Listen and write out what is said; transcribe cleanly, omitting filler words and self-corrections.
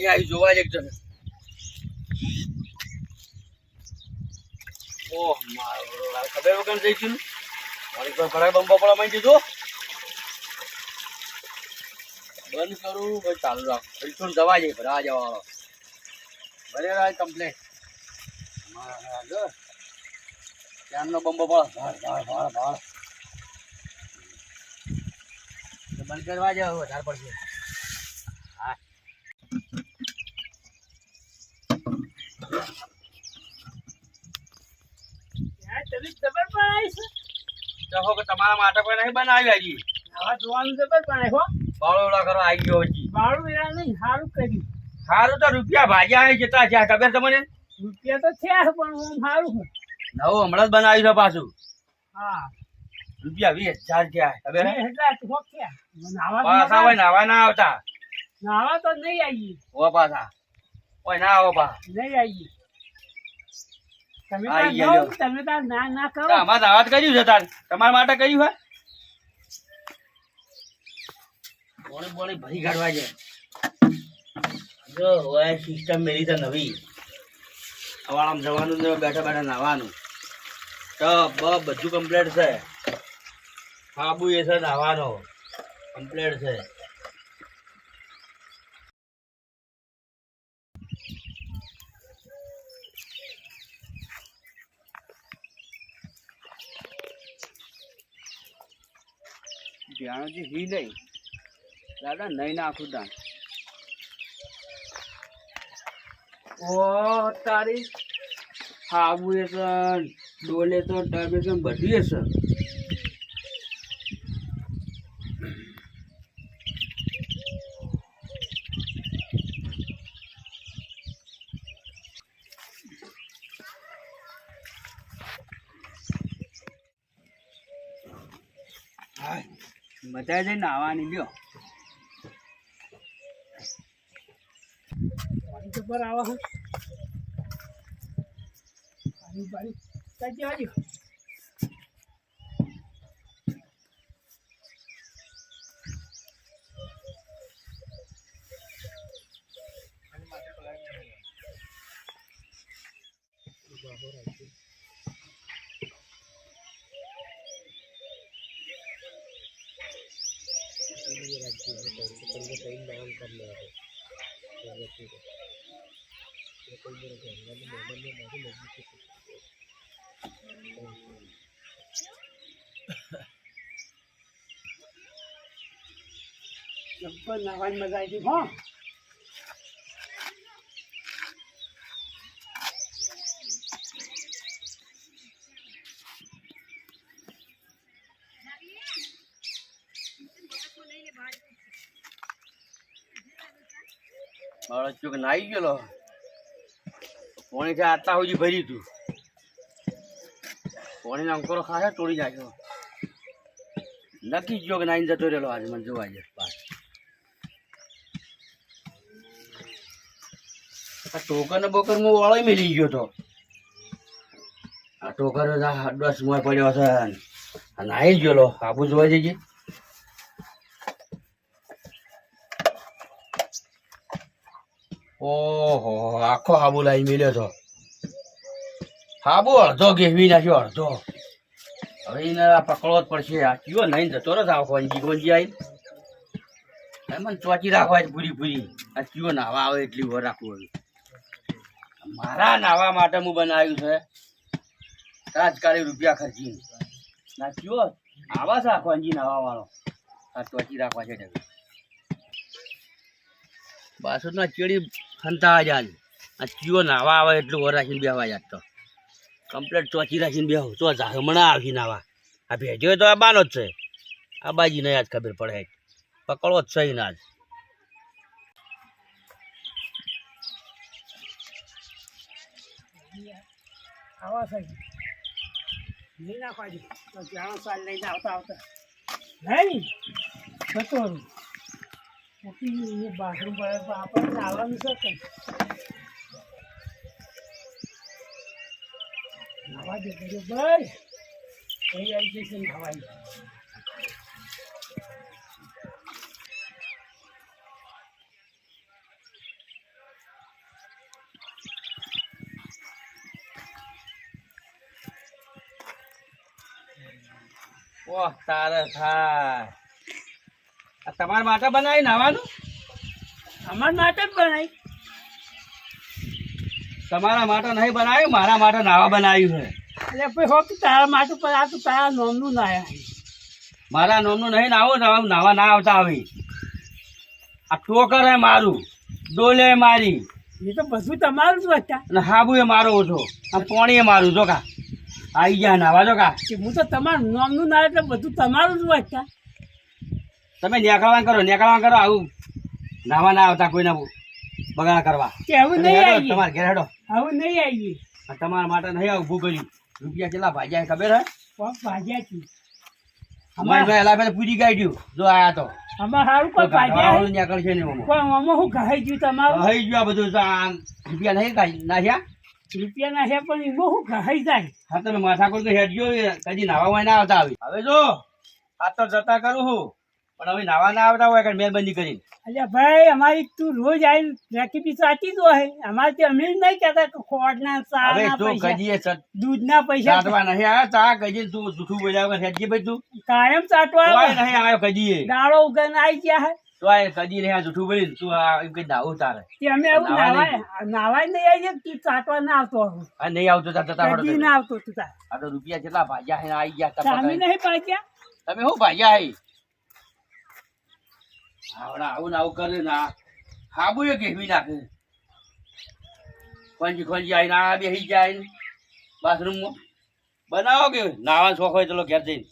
પાણી આવી જોવા જ એક જણ. ઓહ મારો ખબર વગર જઈ ગયું મારી પર ભરાય બંબો પડા માં દીધો બંધ કરું ભાઈ ચાલુ રાખ બિલકુલ દવા જઈ ભરા જવા વાળો ભરે રાય કમ્પ્લેટ ત્યાંનો બંબો પડ બંધ કરવા જાવ વધારે પડશે. હા તમારા માટે કોઈ નહીં બનાવી હજી જોવાનું જબર પણ બાળોડા કરો આવી ગયો હજી બાળું નહીં સારું કર્યું સારું તો રૂપિયા ભાજ્યા જતા છે ખબર તમને રૂપિયા તો છે પણ સારું નવું હમણાં જ બનાવ્યું છે પાછું. હા રૂપિયા 20,000 થયા ખબર પાછા હોય નાવા ના આવતા નાવા તો નહીં આવીએ ઓ પાછા કોઈ ના આવો પા નહીં આવીએ તમે તાર ના કરો અમારે દાવત કર્યું છે તાર તમારા માટે કર્યું હે બોણી બોણી ભરી કાઢવા છે જો હોય સિસ્ટમ મેરી તો નવી સવાળામાં જવાનું ને બેઠા બેઠા નાવાનું ટબ બધું કમ્પ્લીટ છે. સાબુ એ છે નાવાનો કમ્પ્લીટ છે. ધ્યાનથી હી નહીં દાદા નહીં નાખું દાન ઓ તારી સાબુ એ છે ડોલે તો ટર્બે છે બધી એ છે. બધા જઈને નાવાની લ્યો પર આવા નાવાની મજા આવી હો ચોક નાઈ ગયેલો પોણી કે આટલા સુધી ભરી તું પોણી અંકોરો ખાશે તોડી નાખ્યો નક્કી જોગ નાઈને જતો રહેલો આજે મને જોવા જાય આ ટોકર ને બોકર હું વાળો મેલી ગયો તો આ ટોકર 10 મોય પડ્યો છે નાઈ ગયેલો આબુ જોવા જઈએ ઓહો આખો હાબુ લાવી મેલ્યો તો હાબુ અડધો ઘેવી નાખ્યો અડધો હવે એને પકડવો જ પડશે આ કયો નહીં જતો ને આખો ગોંજી આવી મને ચોચી રાખવા પૂરી પૂરી આ કયો નાવા આવે એટલી વાર રાખવું હવે મારા નાવા માટે હું બનાવ્યું છે તાજકાળી રૂપિયા ખર્ચી ના કયો આવા છે આખો નાવા વાળો આ ચોચી રાખવા છે બાસુ ના ચેડી ખંતા જ આ ચીઓ નાવા આવે એટલું વર રાખીને બેહવા જાત તો કમ્પ્લેટ ચોચી રાખીને બેહો તો હમણાં આવી નાવા આ ભેજો તો આ બાનો જ છે આ બાજી ને યાદ ખબર પડે પકડવો જ સહી ના જ આવા સહી નહીં નાખવા દે તો જાણો સાલ લઈને આવતા આવતા નહીં જતો બાથરૂમ પર આપણે નાવાનું છે નાવા દે બરોબર કઈ આવી જશે નાવાની ઓહ તારે થાય આ તમારા માટે બનાવી નાવાનું અમાર માટે જ બનાવી. તમારા માટે નહીં બનાવ્યું મારા માટે નાવા બનાવ્યું છે એટલે ભાઈ હો કે તારા માટે પણ આ તો તારા નોમનું ના આવ્યા. મારા નોમનું નહીં નાવું નાવા ના આવતા આવી આ ટોકર હે મારું ડોલે મારી એ તો બધું તમારું જ હતા. અને હાબુ એ મારો ઓછો અને પોણી એ મારું જો કા આવી ગયા નાવા જો કા કે હું તો તમારું નોમનું ના એટલે બધું તમારું જ હતા. તમે નેકળવાન કરો આવું નાવા ના આવતા કોઈને બગાડ કરવા કે આવું નહીં આવીએ, તમારે ઘેર હેડો આવું નહીં આવીએ. તમારા માટે નહીં આવું ભૂગલ્યું રૂપિયા કેટલા ભાજ્યા છે ખબર હે કોક ભાજ્યા છે અમારે ભાઈ એલા પેલા પૂરી કાઢ્યું જો આયા તો અમાર સારું કોઈ ભાજ્યા છે. નીકળશે ને પણ આમાં શું ઘાઈ ગયું તમારું? કહી ગયું આ બધું તો આ રૂપિયા નહીં કાઢી નાખ્યા રૂપિયા ના છે પણ એમાં શું ઘાઈ જાય? હા તમે માથાકૂટ તો હેડજો કદી નાવા હોય ના આવતા આવી હવે જો આ તો જતા કરું છું પણ હવે નાવા ના આવતા હોય મહેરબાની કરીને અલ્યા ભાઈ અમારી તું રોજ આવીને રેસીપી સાચી જ હોય. અમારે તે અમે નહીં કહેતા કે ખોટના હવે ચાના જો પૈસા કદીએ દૂધના પૈસા ચાટવા નહીં આવ્યા ચા કદી તું જૂઠું બોલ્યા વગર હેડજે ભાઈ તું કાયમ ચાટવા તોય આવે. નહીં આવ્યો કદીએ દાડો ઉગાને આવી ગયા હે તોય કદી નહીં આ જૂઠું બોલી તું આ એમ કઈ નાવું તારે તે અમે એવું નાવા નાવાય નહીં આવીએ તું ચાટવા ના આવતો હવે. આ નહીં આવતો જતા કદી ના આવતો તું તાર આ તો રૂપિયા કેટલા ભાગ્યા છે આવી ગયા સામે ટપક નહીં પાક્યા. તમે શું ભાગ્યા હે આવડા આવું ને આવું કરે ના હાબુ એ કેવી નાખે ખોંજી આવીને આ બેસી જાય બાથરૂમમાં બનાવો કે નાવાનો શોખ હોય ચલો ઘેર જઈને